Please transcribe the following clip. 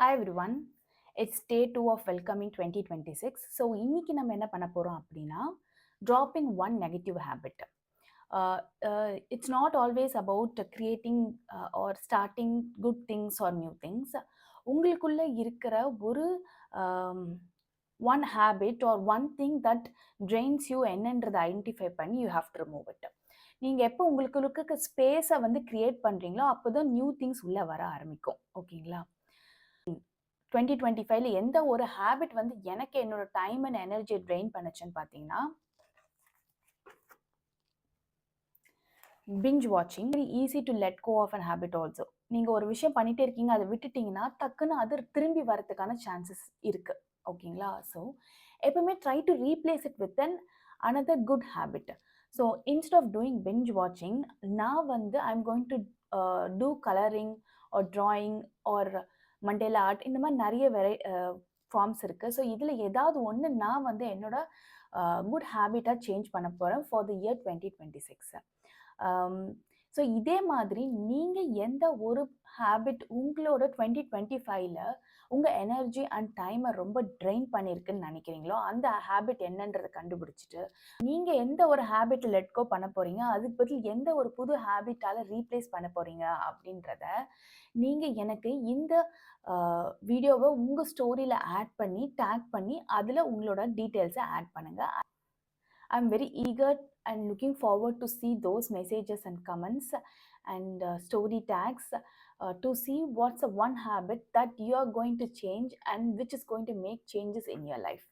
Hi everyone, it's day 2 of welcoming 2026. So இன்னைக்கு நம்ம என்ன பண்ண போகிறோம் அப்படின்னா dropping one negative habit. It's not always about creating or starting good things or new things. உங்களுக்குள்ள இருக்கிற ஒரு one habit or one thing that drains you என்னன்றதை ஐடென்டிஃபை பண்ணி you have to remove it. நீங்கள் எப்போ உங்களுக்கு ஸ்பேஸை வந்து கிரியேட் பண்ணுறீங்களோ அப்போ தான் நியூ திங்ஸ் உள்ளே வர ஆரம்பிக்கும். ஓகேங்களா? 2025ல எந்த ஒரு ஹேபிட் வந்து எனக்கு என்னோட டைம் அண்ட் எனர்ஜியை ட்ரெயின் பண்ணுச்சுன்னு பார்த்தீங்கன்னா, பிஞ்ச் வாட்சிங். Very easy to let go of an habit also. நீங்கள் ஒரு விஷயம் பண்ணிகிட்டே இருக்கீங்க, அதை விட்டுட்டிங்கன்னா டக்குன்னு அது திரும்பி வரதுக்கான சான்சஸ் இருக்குது. ஓகேங்களா? ஸோ எப்பவுமே try to replace it with an another good habit. So instead of doing binge வாட்சிங், நான் வந்து I am going to do colouring or drawing or mandala art, இந்த மாதிரி நிறைய ஃபார்ம்ஸ் இருக்குது. ஸோ இதில் ஏதாவது ஒன்று நான் வந்து என்னோட குட் ஹேபிட்டாக சேஞ்ச் பண்ண போகிறேன் ஃபார் த இயர் 2026. ஸோ இதே மாதிரி நீங்கள் எந்த ஒரு ஹேபிட் உங்களோட 2025ல உங்கள் எனர்ஜி அண்ட் டைமை ரொம்ப ட்ரெயின் பண்ணியிருக்குன்னு நினைக்கிறீங்களோ அந்த ஹேபிட் என்னன்றதை கண்டுபிடிச்சிட்டு நீங்கள் எந்த ஒரு ஹேபிட்டை லெட் கோ பண்ண போகிறீங்க, அதுக்கு பதில் எந்த ஒரு புது ஹேபிட்டால் ரீப்ளேஸ் பண்ண போகிறீங்க அப்படின்றத நீங்கள் எனக்கு இந்த வீடியோவை உங்கள் ஸ்டோரியில் ஆட் பண்ணி டேக் பண்ணி அதில் உங்களோட டீட்டெயில்ஸை ஆட் பண்ணுங்கள். I'm very eager and looking forward to see those messages and comments and story tags to see what's the one habit that you are going to change and which is going to make changes in your life.